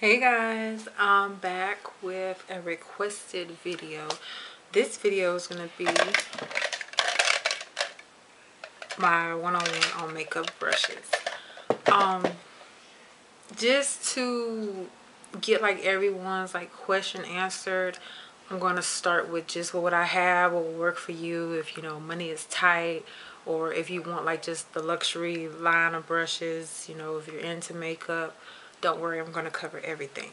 Hey guys, I'm back with a requested video. This video is going to be my one-on-one on makeup brushes. Just to get like everyone's like question answered, I'm going to start with just what I have, what will work for you if you know money is tight, or if you want like just the luxury line of brushes, you know, if you're into makeup. Don't worry, I'm going to cover everything.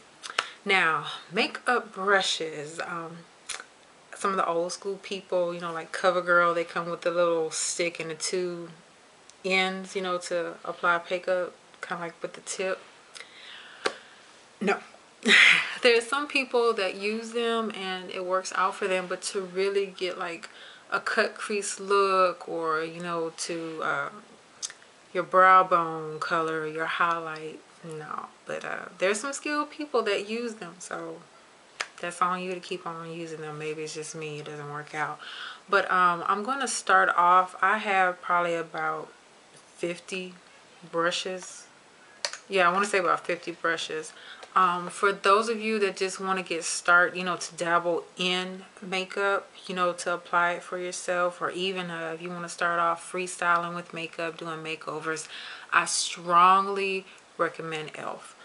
Now, makeup brushes, some of the old school people, you know, like CoverGirl, they come with the little stick and the two ends, you know, to apply makeup, kind of like with the tip. No. There's some people that use them and it works out for them, but to really get like a cut crease look, or, you know, to your brow bone color, your highlight, no. But there's some skilled people that use them, so that's on you to keep on using them. Maybe it's just me, it doesn't work out. But I'm going to start off. I have probably about 50 brushes. Yeah, I want to say about 50 brushes. For those of you that just want to get started, you know, to dabble in makeup, you know, to apply it for yourself, or even if you want to start off freestyling with makeup, doing makeovers, I strongly recommend e.l.f.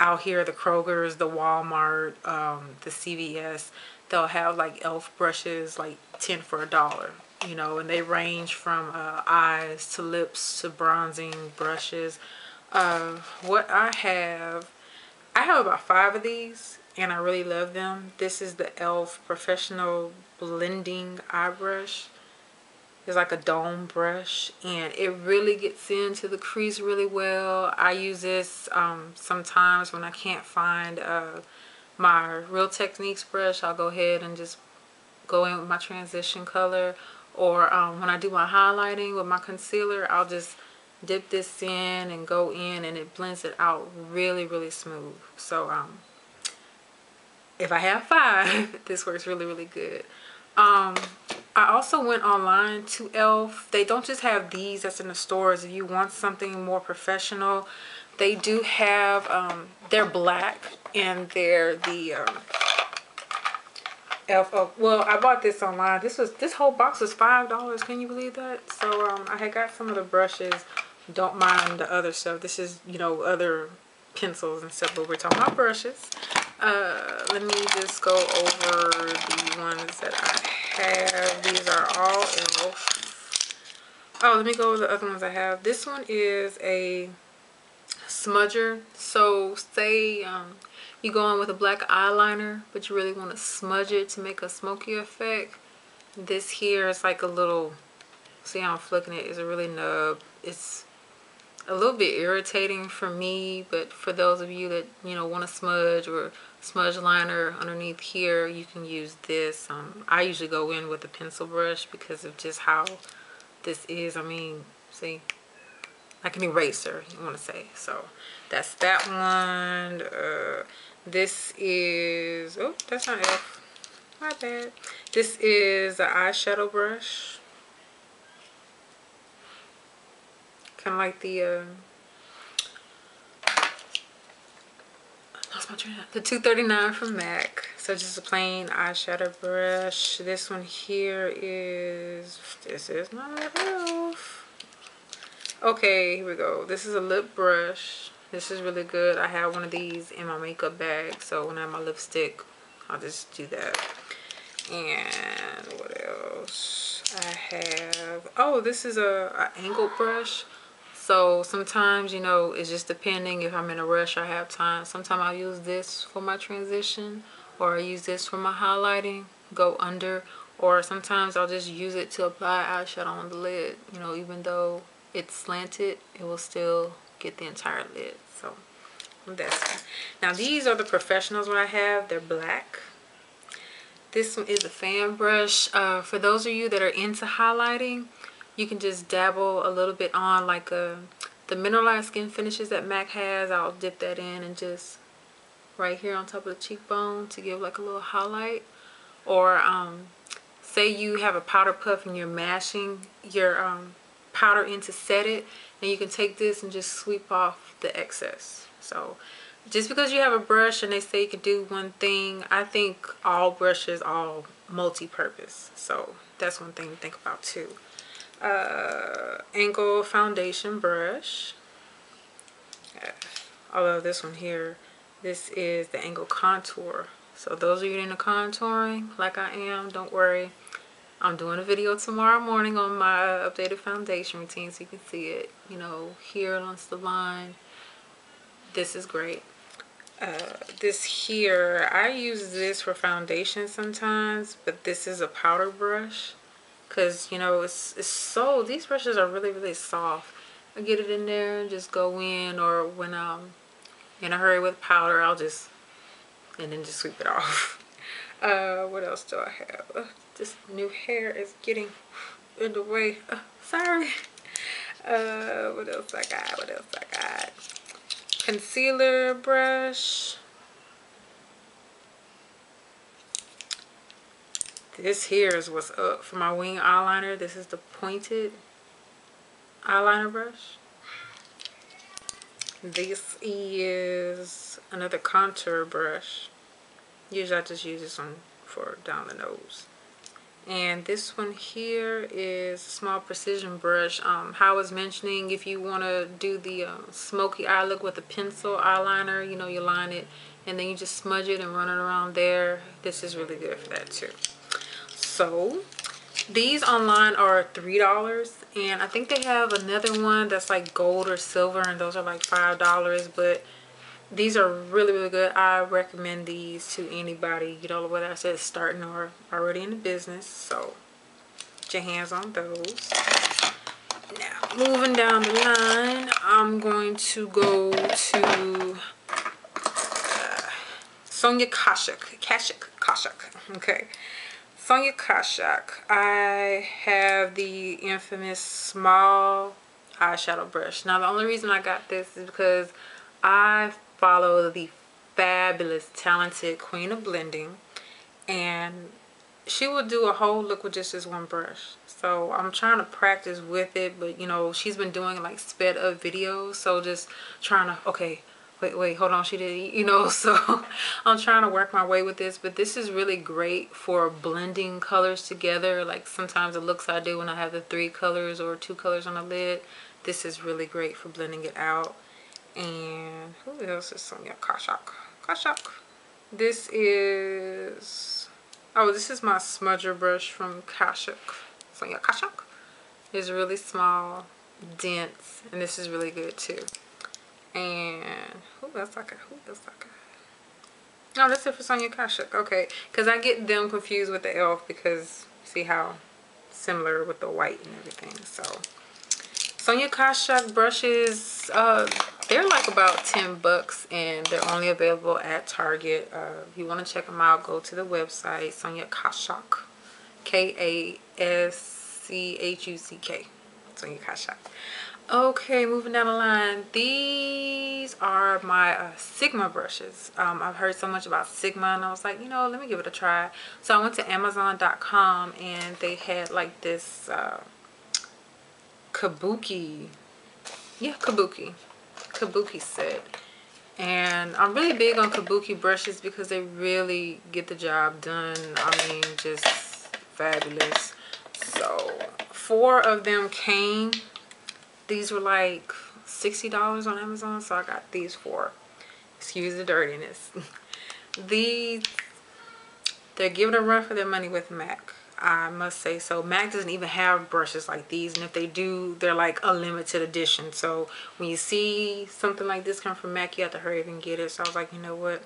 Out here, the Kroger's, the Walmart, the CVS, they'll have like e.l.f. brushes, like 10 for $1, you know, and they range from eyes to lips to bronzing brushes. What I have about 5 of these, and I really love them. This is the e.l.f. Professional Blending Eye Brush. It's like a dome brush, and it really gets into the crease really well. I use this sometimes when I can't find my Real Techniques brush. I'll go ahead and just go in with my transition color, or when I do my highlighting with my concealer, I'll just dip this in and go in, and it blends it out really smooth. So if I have 5, this works really good. I also went online to e.l.f. They don't just have these that's in the stores. If you want something more professional, they do have, they're black, and they're the e.l.f. Oh, well, I bought this online. This whole box was $5. Can you believe that? So I had got some of the brushes. Don't mind the other stuff. This is, you know, other pencils and stuff, but we're talking about brushes. Let me just go over the ones that I have. These are all e.l.f. Oh, let me go over the other ones I have. This one is a smudger. So say you go in with a black eyeliner, but you really want to smudge it to make a smoky effect. This here is like a little, see how I'm flicking it, is a really nub. It's a little bit irritating for me, but for those of you that, you know, want to smudge, or smudge liner underneath here, you can use this. I usually go in with a pencil brush because of just how this is. I mean, see, like an eraser, you want to say. So that's that one. This is, oh, that's not e.l.f. My bad. This is an eyeshadow brush. Kind of like the the 239 from MAC. So just a plain eyeshadow brush. This one here is, this is not e.l.f. Okay, here we go. This is a lip brush. This is really good. I have one of these in my makeup bag, so when I have my lipstick, I'll just do that. And what else I have? Oh, this is a angled brush. So sometimes, you know, it's just depending if I'm in a rush or I have time. Sometimes I'll use this for my transition, or I use this for my highlighting, go under, or sometimes I'll just use it to apply eyeshadow on the lid. You know, even though it's slanted, it will still get the entire lid. So that's it. Now these are the professionals what I have. They're black. This one is a fan brush. For those of you that are into highlighting, you can just dabble a little bit on like the mineralized skin finishes that MAC has. I'll dip that in and just right here on top of the cheekbone to give like a little highlight. Or say you have a powder puff and you're mashing your powder in to set it, and you can take this and just sweep off the excess. So just because you have a brush and they say you can do one thing, I think all brushes are multi-purpose. So that's one thing to think about too. Angle foundation brush. Although this one here, this is the angle contour. So those of you into contouring like I am, don't worry. I'm doing a video tomorrow morning on my updated foundation routine so you can see it. You know, here along the line. This is great. This here, I use this for foundation sometimes, but this is a powder brush. Because, you know, it's so, these brushes are really, really soft. I get it in there and just go in, or when I'm in a hurry with powder, I'll just, and then just sweep it off. What else do I have? This new hair is getting in the way. Sorry. What else I got? What else I got? Concealer brush. This here is what's up for my wing eyeliner. This is the pointed eyeliner brush. This is another contour brush. Usually I just use this one for down the nose. And this one here is a small precision brush. How I was mentioning, if you want to do the smoky eye look with a pencil eyeliner, you know, you line it and then you just smudge it and run it around there. This is really good for that too. So these online are $3, and I think they have another one that's like gold or silver, and those are like $5, but these are really, really good. I recommend these to anybody, you know, whether I said starting or already in the business. So get your hands on those. Now, moving down the line, I'm going to go to Sonia Kashuk. Okay. Sonia Kashuk. I have the infamous small eyeshadow brush. Now, the only reason I got this is because I follow the fabulous, talented Queen of Blending, and she will do a whole look with just this one brush. So I'm trying to practice with it, but you know, she's been doing like sped up videos, so just trying to, okay, wait, hold on, she did, you know, so I'm trying to work my way with this. But this is really great for blending colors together. Like sometimes the looks I do when I have the 3 colors or 2 colors on the lid, this is really great for blending it out. And who else is Sonia Kashuk? This is, oh, this is my smudger brush from Kashuk. Sonia Kashuk is really small, dense, and this is really good too. And who else I got? Oh, that's it for Sonia Kashuk. Okay, because I get them confused with the elf, because see how similar with the white and everything. So Sonia Kashuk brushes, they're like about 10 bucks, and they're only available at Target. If you want to check them out, go to the website, Sonia Kashuk, K-A-S-C-H-U-C-K, Sonia Kashuk. Okay, moving down the line. These are my Sigma brushes. I've heard so much about Sigma, and I was like, you know, let me give it a try. So I went to Amazon.com, and they had like this kabuki set. And I'm really big on kabuki brushes because they really get the job done. I mean, just fabulous. So 4 of them came. These were like $60 on Amazon, so I got these 4. Excuse the dirtiness. These, they're giving a run for their money with MAC. I must say so. MAC doesn't even have brushes like these, and if they do, they're like a limited edition. So when you see something like this come from MAC, you have to hurry up and get it. So I was like, you know what?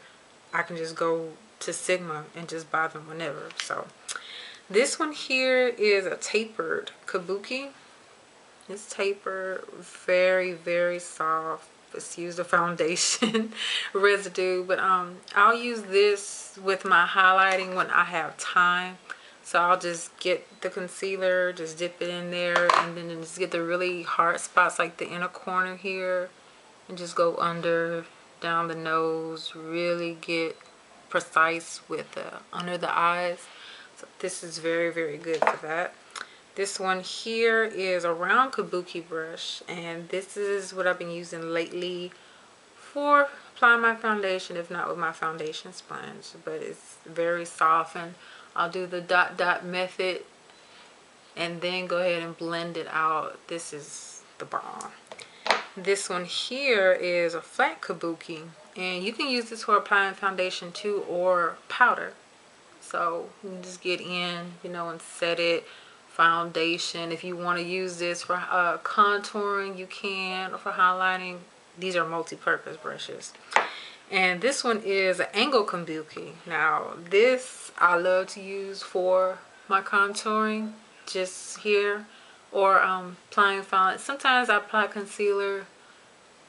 I can just go to Sigma and just buy them whenever. So this one here is a tapered kabuki. It's tapered, very, very soft. Let's use the foundation residue, but I'll use this with my highlighting when I have time. So I'll just get the concealer, just dip it in there, and then just get the really hard spots like the inner corner here, and just go under, down the nose, really get precise with under the eyes. So this is very, very good for that. This one here is a round kabuki brush, and this is what I've been using lately before applying my foundation, if not with my foundation sponge, but it's very soft. And I'll do the dot dot method and then go ahead and blend it out. This is the bomb. This one here is a flat kabuki, and you can use this for applying foundation too, or powder. So you can just get in, you know, and set it. Foundation, if you want to use this for contouring, you can, or for highlighting. These are multi-purpose brushes. And this one is an angle kabuki. Now this I love to use for my contouring, just here, or applying foundation. Sometimes I apply concealer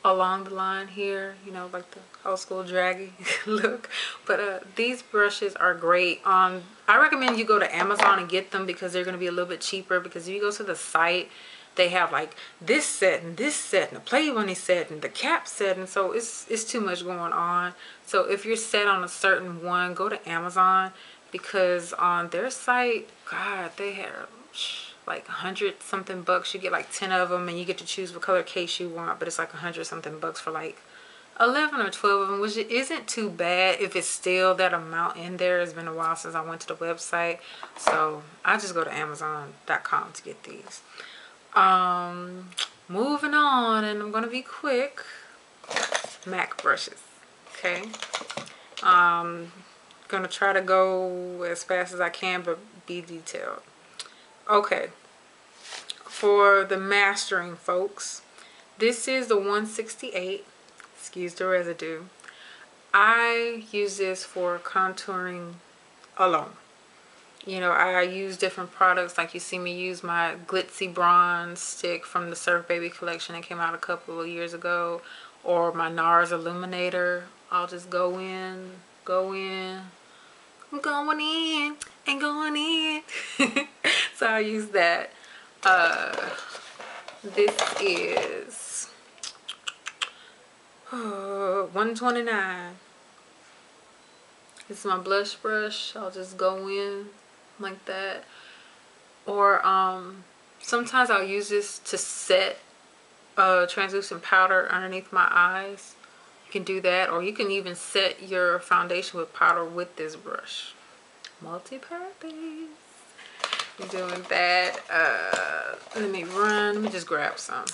along the line here, you know, like the old school draggy look. But these brushes are great. I recommend you go to Amazon and get them, because they're going to be a little bit cheaper. Because if you go to the site, they have like this set and the Play Money set and the cap set, and so it's too much going on. So if you're set on a certain one, go to Amazon, because on their site, God, they have like 100 something bucks. You get like 10 of them, and you get to choose what color case you want, but it's like 100 something bucks for like 11 or 12 of them, which isn't too bad if it's still that amount in there. It's been a while since I went to the website, so I just go to Amazon.com to get these. Moving on, and I'm gonna be quick. MAC brushes. Okay, gonna try to go as fast as I can, but be detailed. Okay, for the mastering folks, this is the 168. Excuse the residue. I use this for contouring alone. You know, I use different products, like you see me use my glitzy bronze stick from the Surf Baby collection that came out a couple of years ago, or my NARS illuminator. I'll just go in, I'm going in and going in. So I use that. This is 129. This is my blush brush. I'll just go in like that. Or sometimes I'll use this to set translucent powder underneath my eyes. You can do that, or you can even set your foundation with powder with this brush. Multi-purpose. I'm doing that. Let me just grab some.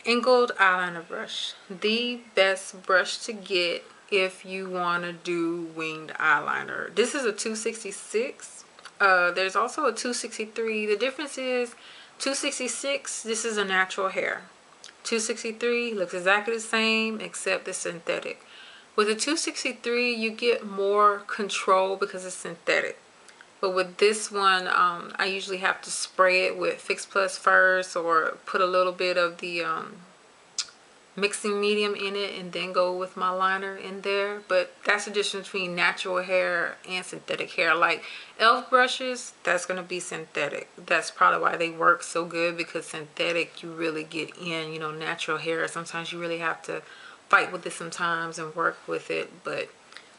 Angled eyeliner brush. The best brush to get if you want to do winged eyeliner. This is a 266. There's also a 263. The difference is 266, this is a natural hair. 263 looks exactly the same except it's synthetic. With the 263, you get more control because it's synthetic. But with this one, I usually have to spray it with Fix Plus first, or put a little bit of the mixing medium in it and then go with my liner in there. But that's the difference between natural hair and synthetic hair. Like e.l.f. brushes, that's going to be synthetic. That's probably why they work so good, because synthetic, you really get in. You know, natural hair, sometimes you really have to fight with it sometimes and work with it. But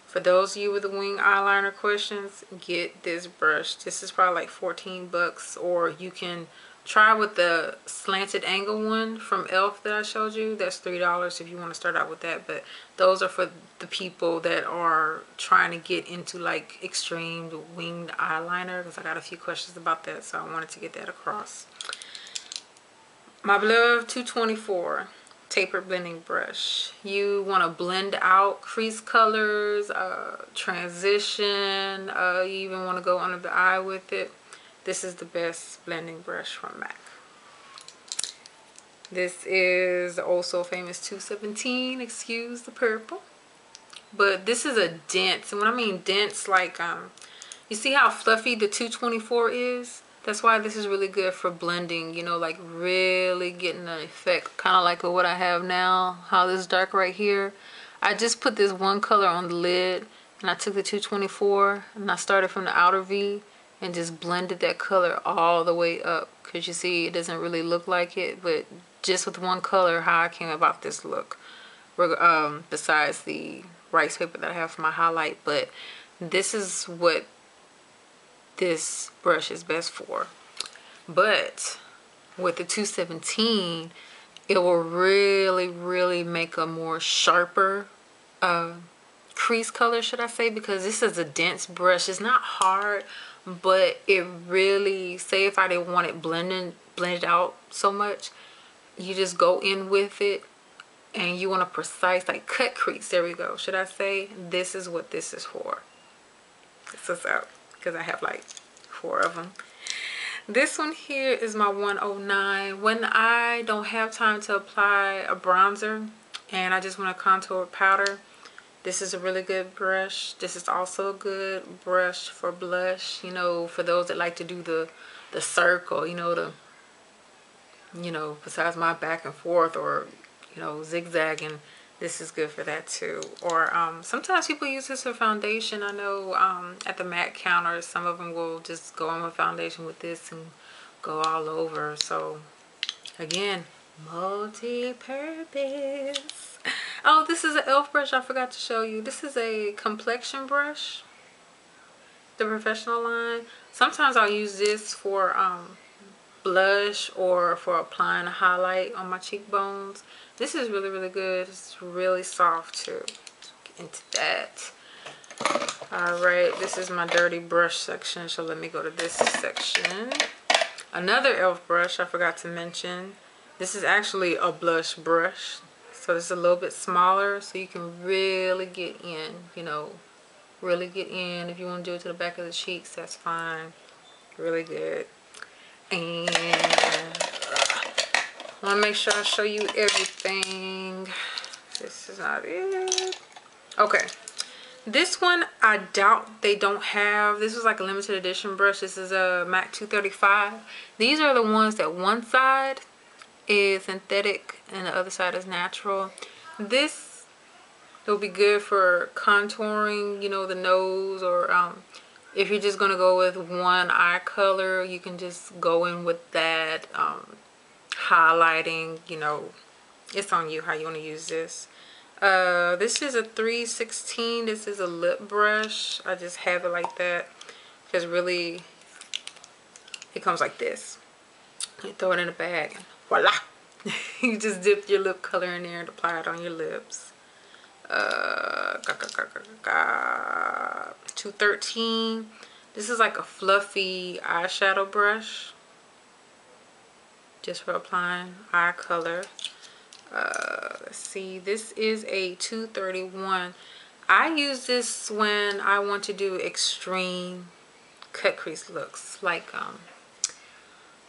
for those of you with the wing eyeliner questions, get this brush. This is probably like 14 bucks, or you can try with the slanted angle one from e.l.f. that I showed you. That's $3 if you want to start out with that. But those are for the people that are trying to get into like extreme winged eyeliner, because I got a few questions about that, so I wanted to get that across. My beloved 224 taper blending brush. You want to blend out crease colors, transition, you even want to go under the eye with it. This is the best blending brush from MAC. This is the also famous 217, excuse the purple. But this is a dense, and when I mean dense, like you see how fluffy the 224 is? That's why this is really good for blending, you know, like really getting an effect, kind of like what I have now, how this dark right here. I just put this one color on the lid, and I took the 224 and I started from the outer V and just blended that color all the way up, because you see it doesn't really look like it, but just with one color, how I came about this look, besides the rice paper that I have for my highlight. But this is what this brush is best for. But with the 217, it will really make a more sharper crease color, should I say, because this is a dense brush. It's not hard, but it really, say if I didn't want it blended out so much, you just go in with it and you want a precise like cut crease. There we go. Should I say this is what this is for? This is out because I have like 4 of them. This one here is my 109. When I don't have time to apply a bronzer and I just want to contour with powder, this is a really good brush. This is also a good brush for blush, you know, for those that like to do the circle, you know, besides my back and forth or, you know, zigzagging. This is good for that too. Or sometimes people use this for foundation. I know at the MAC counter, some of them will just go on with foundation with this and go all over. So again, multi-purpose. Oh, this is an e.l.f. brush I forgot to show you. This is a complexion brush, the professional line. Sometimes I'll use this for blush or for applying a highlight on my cheekbones. This is really good. It's really soft too. Get into that. Alright, this is my dirty brush section, so let me go to this section. Another e.l.f. brush I forgot to mention. This is actually a blush brush, so it's a little bit smaller, so you can really get in, you know, really get in. If you want to do it to the back of the cheeks, that's fine. Really good. And I want to make sure I show you everything. This is not it. Okay. This one, I doubt they don't have. This was like a limited edition brush. This is a MAC 235. These are the ones that one side is synthetic and the other side is natural. This will be good for contouring, you know, the nose, or if you're just going to go with one eye color, you can just go in with that. Highlighting, you know, it's on you how you want to use this. This is a 316. This is a lip brush. I just have it like that because really it comes like this. You throw it in a bag and voila. You just dip your lip color in there and apply it on your lips. 213. This is like a fluffy eyeshadow brush, just for applying eye color. Let's see, this is a 231. I use this when I want to do extreme cut crease looks, like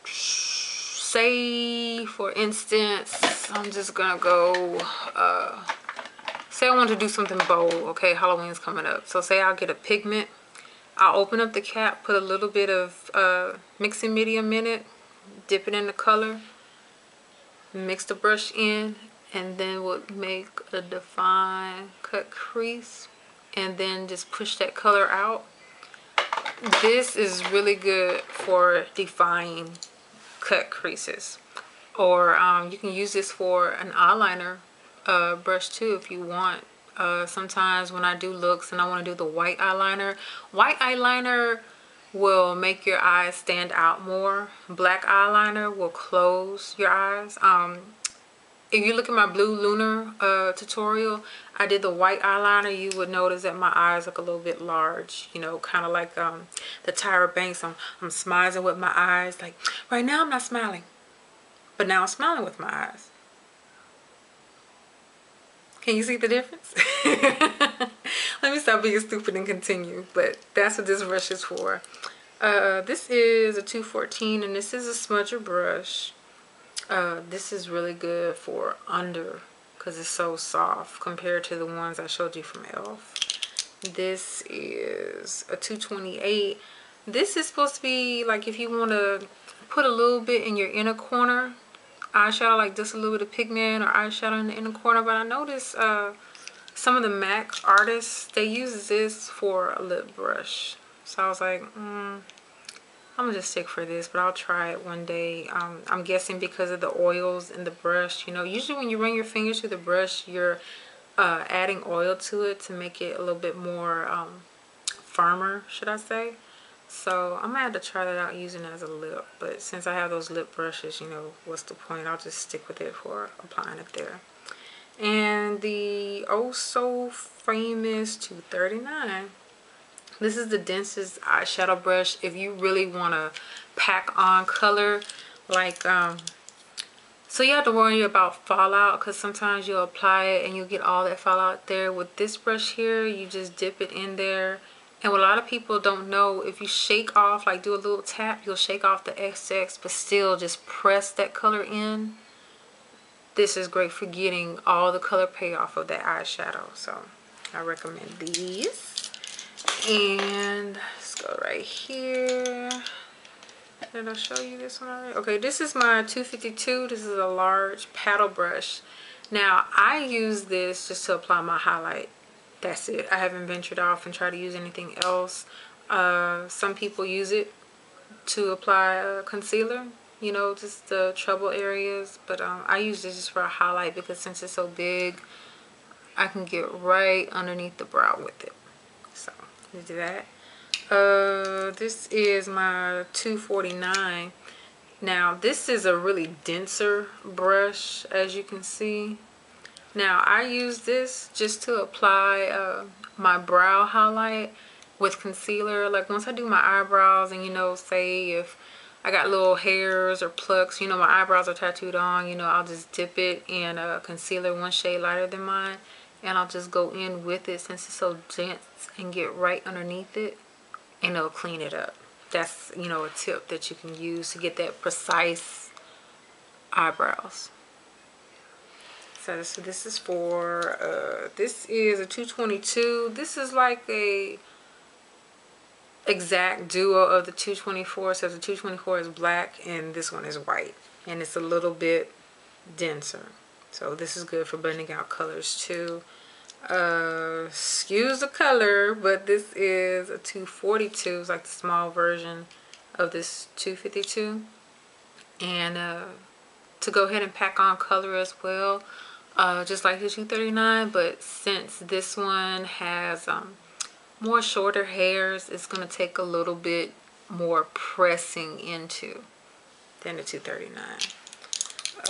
say for instance, I'm just gonna go say I want to do something bold. Okay, Halloween's coming up, so say I'll get a pigment, I'll open up the cap, put a little bit of mixing medium in it, dip it in the color, mix the brush in, and then we'll make a defined cut crease and then just push that color out. This is really good for defining cut creases. Or you can use this for an eyeliner brush too if you want. Sometimes when I do looks and I want to do the white eyeliner will make your eyes stand out more. Black eyeliner will close your eyes. If you look at my Blue Lunar tutorial, I did the white eyeliner. You would notice that my eyes look a little bit large, you know, kind of like the Tyra Banks. I'm smiling with my eyes. Like right now I'm not smiling, but now I'm smiling with my eyes. Can you see the difference? Let me stop being stupid and continue. But that's what this brush is for. This is a 214 and this is a smudger brush. This is really good for under because it's so soft compared to the ones I showed you from e.l.f. This is a 228. This is supposed to be like if you want to put a little bit in your inner corner eyeshadow, like just a little bit of pigment or eyeshadow in the inner corner. But I noticed some of the MAC artists, they use this for a lip brush. So I was like, I'm gonna just stick for this, but I'll try it one day. I'm guessing because of the oils in the brush, you know, usually when you run your fingers through the brush, you're adding oil to it to make it a little bit more firmer, should I say. So I'm gonna have to try that out using it as a lip, but since I have those lip brushes, you know, what's the point? I'll just stick with it for applying it there. And the oh so famous 239. This is the densest eyeshadow brush. If you really want to pack on color, like so you have to worry about fallout, because sometimes you'll apply it and you'll get all that fallout there. With this brush here, you just dip it in there. And what a lot of people don't know, if you shake off, like do a little tap, you'll shake off the excess, but still just press that color in. This is great for getting all the color payoff of that eyeshadow. So I recommend these. And let's go right here. Did I show you this one already? Okay, this is my 252. This is a large paddle brush. Now, I use this just to apply my highlight. That's it. I haven't ventured off and tried to use anything else. Some people use it to apply concealer, you know, just the trouble areas. But I use this just for a highlight, because since it's so big, I can get right underneath the brow with it. So, let's do that. This is my 249. Now, this is a really denser brush, as you can see. Now, I use this just to apply my brow highlight with concealer. Like, once I do my eyebrows, and, you know, say if I got little hairs or plucks, you know, my eyebrows are tattooed on, you know, I'll just dip it in concealer one shade lighter than mine, and I'll just go in with it since it's so dense and get right underneath it, and it'll clean it up. That's, you know, a tip that you can use to get that precise eyebrows. So this is for, this is a 222. This is like a exact duo of the 224. So the 224 is black and this one is white. And it's a little bit denser. So this is good for blending out colors too. Excuse the color, but this is a 242. It's like the small version of this 252. And to go ahead and pack on color as well, just like the 239, but since this one has more shorter hairs, it's going to take a little bit more pressing into than the 239.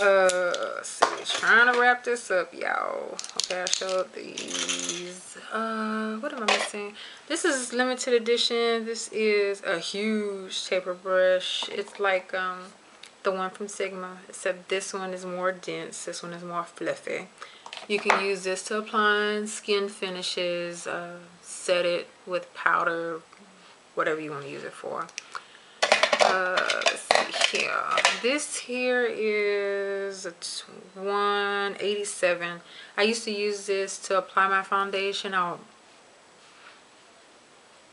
Let's see, trying to wrap this up, y'all. Okay, I showed these. What am I missing? This is limited edition. This is a huge taper brush. It's like the one from Sigma, except this one is more dense. This one is more fluffy. You can use this to apply skin finishes, set it with powder, whatever you want to use it for. Let's see here. This here is a 187. I used to use this to apply my foundation on,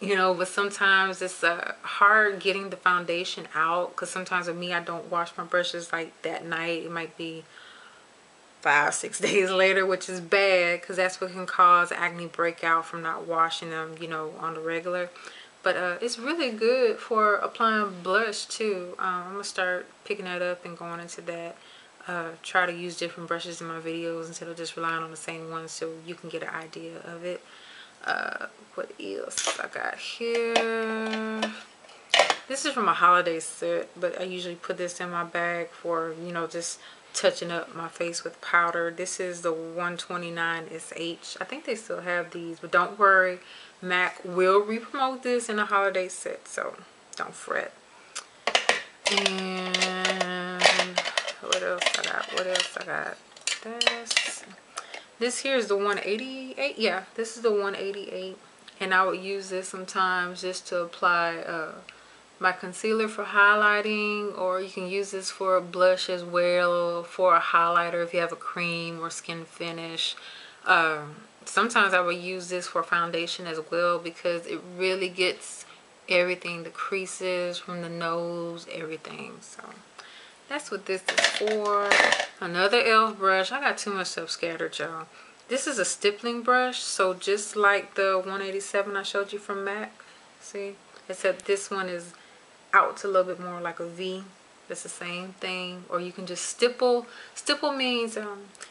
you know, but sometimes it's hard getting the foundation out, because sometimes with me, I don't wash my brushes like that night. It might be 5-6 days later, which is bad, because that's what can cause acne breakout from not washing them, you know, on the regular. But it's really good for applying blush too. I'm gonna start picking that up and going into that. Try to use different brushes in my videos instead of just relying on the same one, so you can get an idea of it. What else I got here? This is from a holiday set, but I usually put this in my bag for, you know, just touching up my face with powder. This is the 129 SH. I think they still have these, but don't worry, MAC will re-promote this in a holiday set, so don't fret. And what else I got? What else I got? This here is the 188. Yeah, this is the 188. And I would use this sometimes just to apply my concealer for highlighting, or you can use this for a blush as well, for a highlighter if you have a cream or skin finish. Sometimes I would use this for foundation as well, because it really gets everything, the creases from the nose, everything. So that's what this is for. Another e.l.f. brush. I got too much stuff scattered, y'all. This is a stippling brush, so just like the 187 I showed you from MAC, see, except this one is out a little bit more like a V. It's the same thing. Or you can just stipple. Stipple means,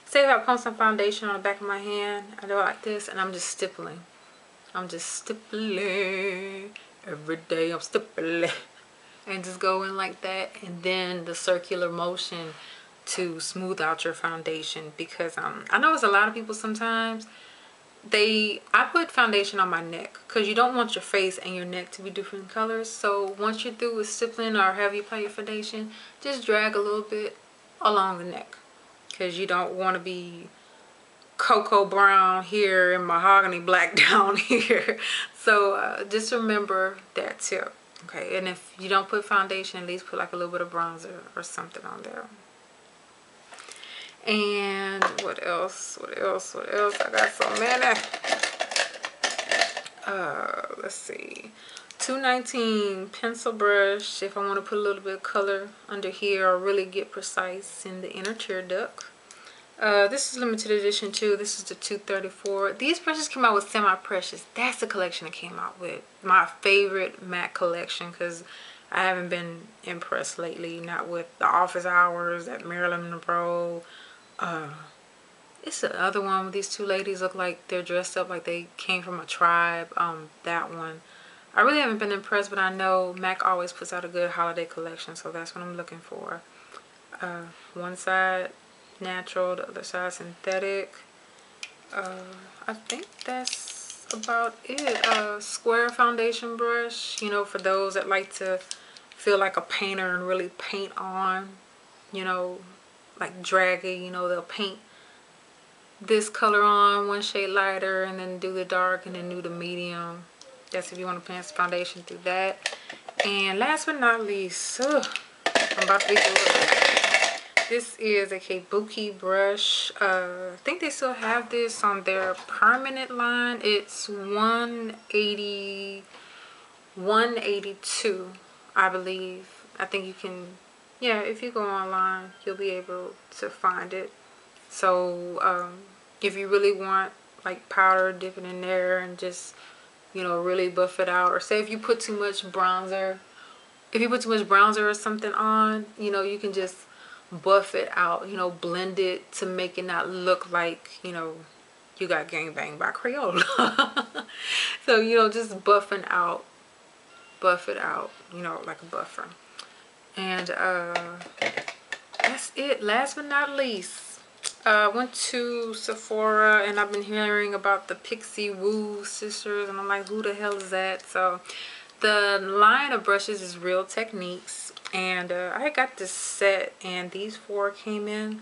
say if I put some foundation on the back of my hand, I do it like this, and I'm just stippling. I'm just stippling. every day I'm stippling. And just go in like that, and then the circular motion to smooth out your foundation. Because I know it's a lot of people sometimes, I put foundation on my neck because you don't want your face and your neck to be different colors. So once you're through with stippling or however you apply your foundation, just drag a little bit along the neck, because you don't want to be cocoa brown here and mahogany black down here. So just remember that tip. Okay, and if you don't put foundation, at least put like a little bit of bronzer or something on there. And what else? What else? What else? I got so many. Let's see. 219 pencil brush if I want to put a little bit of color under here or really get precise in the inner tear duct. This is limited edition too. This is the 234. These brushes came out with semi-precious. That's the collection it came out with. My favorite MAC collection, because I haven't been impressed lately. Not with the Office Hours, that Marilyn Monroe. It's the other one where these two ladies look like they're dressed up like they came from a tribe. That one. I really haven't been impressed, but I know MAC always puts out a good holiday collection, so that's what I'm looking for. One side natural, the other side synthetic. I think that's about it. Square foundation brush, you know, for those that like to feel like a painter and really paint on, you know, like draggy, you know, they'll paint this color on one shade lighter and then do the dark and then do the medium. That's if you want to paint foundation through that. And last but not least, I'm about to be through. This is a kabuki brush. I think they still have this on their permanent line. It's 182, I believe. I think you can, yeah, if you go online, you'll be able to find it. So if you really want like powder, dip it in there and just, you know, really buff it out. Or say if you put too much bronzer, or something on, you know, you can just buff it out, you know, blend it to make it not look like, you know, you got gangbanged by Crayola. So, you know, just buff it out, you know, like a buffer. And that's it. Last but not least, I went to Sephora and I've been hearing about the Pixie Woo sisters, and I'm like, who the hell is that? So the line of brushes is Real Techniques, and I got this set and these 4 came in.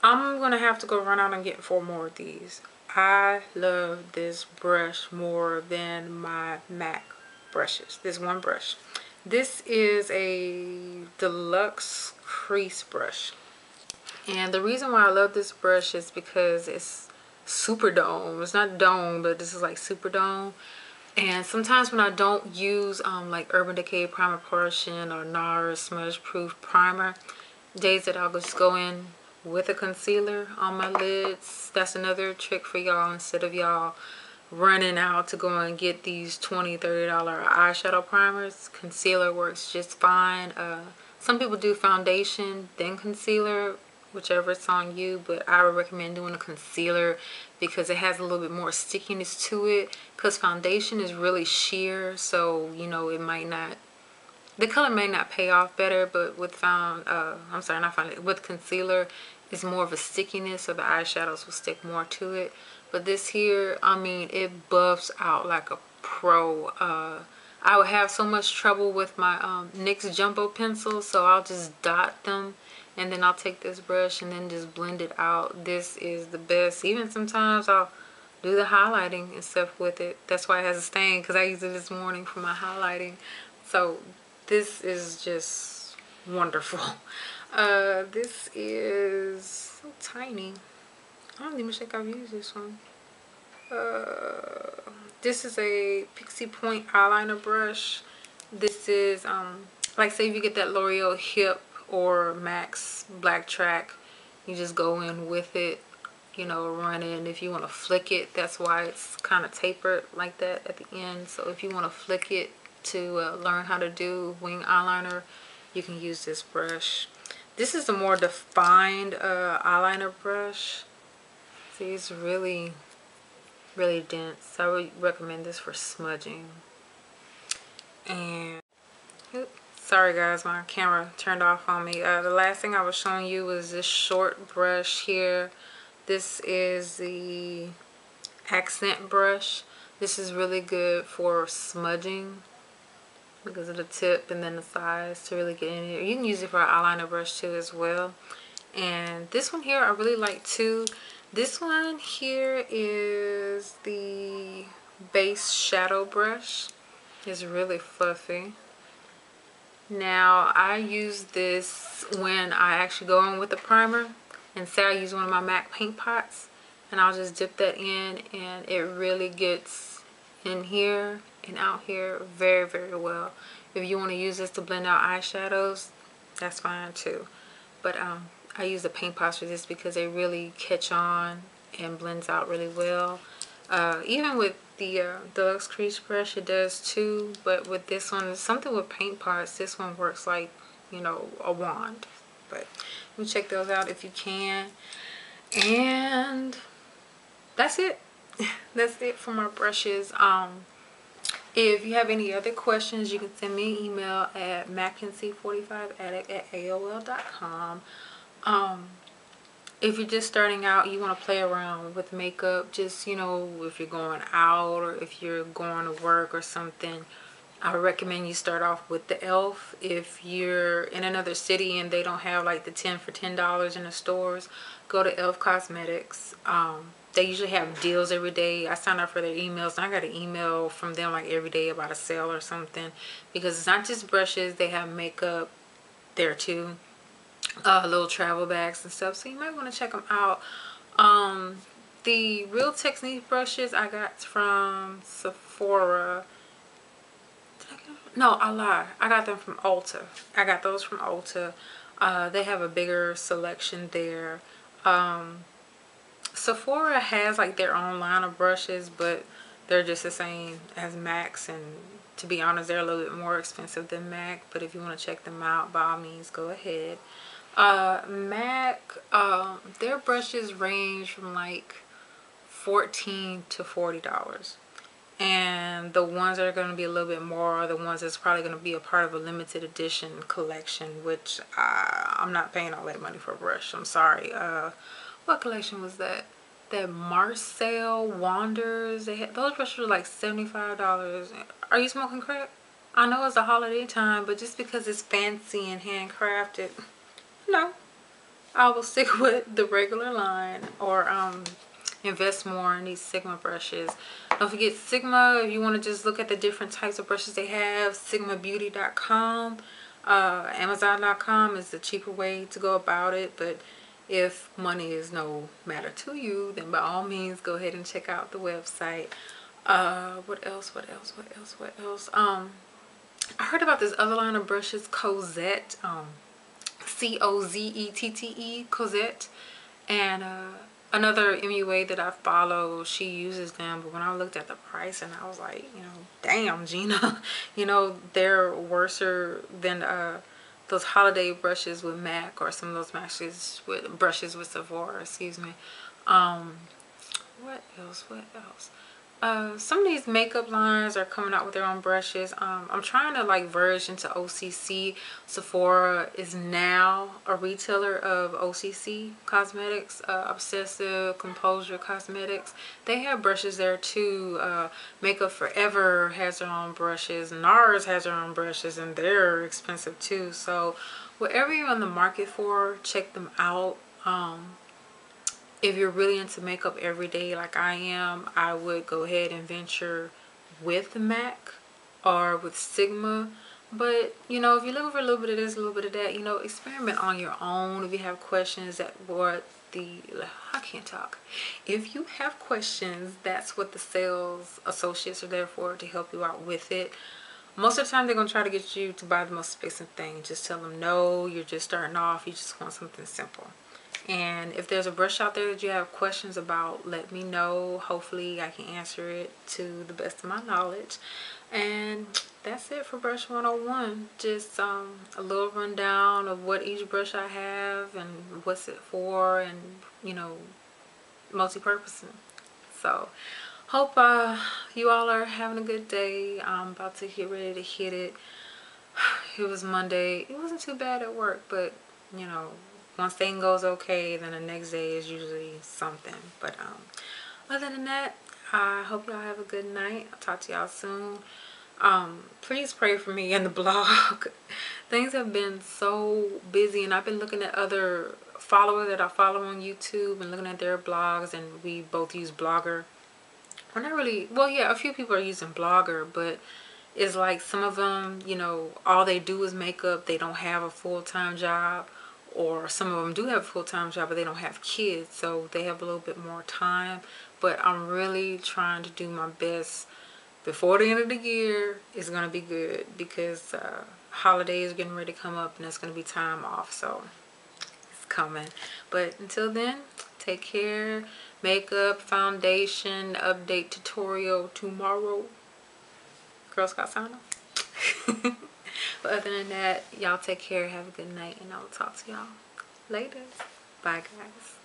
I'm gonna have to go run out and get 4 more of these. I love this brush more than my MAC brushes. This one brush. This is a deluxe crease brush, and the reason why I love this brush is because it's super dome. It's not dome, but this is like super dome. And sometimes when I don't use like Urban Decay Primer Portion or NARS Smudge Proof Primer, days that I'll just go in with a concealer on my lids. That's another trick for y'all. Instead of y'all running out to go and get these $20, $30 eyeshadow primers, concealer works just fine. Some people do foundation then concealer, whichever it's on you, but I would recommend doing a concealer because it has a little bit more stickiness to it, because foundation is really sheer, so you know it might not, the color may not pay off better, but with with concealer it's more of a stickiness, so the eyeshadows will stick more to it. But this here, I mean, it buffs out like a pro. I would have so much trouble with my NYX Jumbo pencils, so I'll just dot them and then I'll take this brush and then just blend it out. This is the best. Even sometimes I'll do the highlighting and stuff with it. That's why it has a stain, because I used it this morning for my highlighting. So this is just wonderful. This is so tiny. I don't even think I've used this one. This is a Pixie Point eyeliner brush. This is like, say if you get that L'Oreal Hip or Max Black Track, you just go in with it, you know, run in. If you want to flick it, that's why it's kind of tapered like that at the end. So if you want to flick it to learn how to do wing eyeliner, you can use this brush. This is a more defined eyeliner brush. See, it's really, really dense. I would recommend this for smudging. And oops, sorry guys, my camera turned off on me. The last thing I was showing you was this short brush here. This is the accent brush. This is really good for smudging because of the tip and then the size to really get in here. You can use it for an eyeliner brush too as well. And this one here I really like too. This one here is the base shadow brush. It's really fluffy. Now I use this when I actually go in with the primer, and say I use one of my MAC paint pots, and I'll just dip that in, and it really gets in here and out here very, very well. If you want to use this to blend out eyeshadows, that's fine too. But I use the paint pots for this because they really catch on and blends out really well. Even with the deluxe crease brush, it does too. But with this one, something with paint pots, this one works like, you know, a wand. But you check those out if you can. And that's it. That's it for my brushes. If you have any other questions, you can send me an email at mackenzie45addict@aol.com. If you're just starting out, you want to play around with makeup, just, you know, if you're going out or if you're going to work or something, I recommend you start off with the e.l.f. If you're in another city and they don't have like the 10 for $10 in the stores, go to e.l.f. Cosmetics. They usually have deals every day. I sign up for their emails, and I got an email from them like every day about a sale or something, because it's not just brushes, they have makeup there too. Little travel bags and stuff, so you might want to check them out. The Real Technique brushes I got from Sephora. No, I lie. I got them from Ulta. I got those from Ulta. They have a bigger selection there. Sephora has like their own line of brushes, but they're just the same as MAC's, and to be honest, they're a little bit more expensive than MAC. But if you want to check them out, by all means, go ahead. MAC, their brushes range from like $14 to $40, and the ones that are going to be a little bit more are the ones that's probably going to be a part of a limited edition collection, which I'm not paying all that money for a brush. I'm sorry. What collection was that? That Marcel Wanders. They had, those brushes were like $75. Are you smoking crack? I know it's a holiday time, but just because it's fancy and handcrafted, no, I will stick with the regular line, or invest more in these Sigma brushes. Don't forget Sigma. If you want to just look at the different types of brushes they have, sigmabeauty.com. Amazon.com is the cheaper way to go about it, but if money is no matter to you, then by all means go ahead and check out the website. What else? I heard about this other line of brushes, Cosette, Cozette, Cosette, and another MUA that I follow, she uses them. But when I looked at the price, and I was like, you know, damn, Gina, you know, they're worser than those holiday brushes with MAC, or some of those brushes with Sephora, excuse me. What else? Some of these makeup lines are coming out with their own brushes. I'm trying to like verge into OCC. Sephora is now a retailer of OCC Cosmetics, Obsessive Composure Cosmetics. They have brushes there too. Makeup Forever has their own brushes. NARS has their own brushes, and they're expensive too. So whatever you're on the market for, check them out. If you're really into makeup every day like I am, I would go ahead and venture with MAC or with Sigma. But, you know, if you're looking for a little bit of this, a little bit of that, you know, experiment on your own. If you have questions, I can't talk. If you have questions, that's what the sales associates are there for, to help you out with it. Most of the time, they're going to try to get you to buy the most expensive thing. Just tell them, no, you're just starting off. You just want something simple. And if there's a brush out there that you have questions about, let me know. Hopefully I can answer it to the best of my knowledge. And that's it for brush 101. Just a little rundown of what each brush I have and what's it for, and, you know, multi-purposing. So hope you all are having a good day. I'm about to get ready to hit it. It was Monday. It wasn't too bad at work, but you know, one thing goes okay, then the next day is usually something. But other than that, I hope y'all have a good night. I'll talk to y'all soon. Please pray for me and the blog. Things have been so busy, and I've been looking at other followers that I follow on YouTube and looking at their blogs, and we both use Blogger. We're not really, well, yeah, a few people are using Blogger, but it's like some of them, you know, all they do is makeup. They don't have a full-time job, or some of them do have a full-time job, but they don't have kids, so they have a little bit more time. But I'm really trying to do my best before the end of the year. Is going to be good because holidays are getting ready to come up, and it's going to be time off, so it's coming. But until then, take care. Makeup, foundation, update tutorial tomorrow. Girl Scout sign off. But other than that, y'all take care, have a good night, and I'll talk to y'all later. Bye, guys.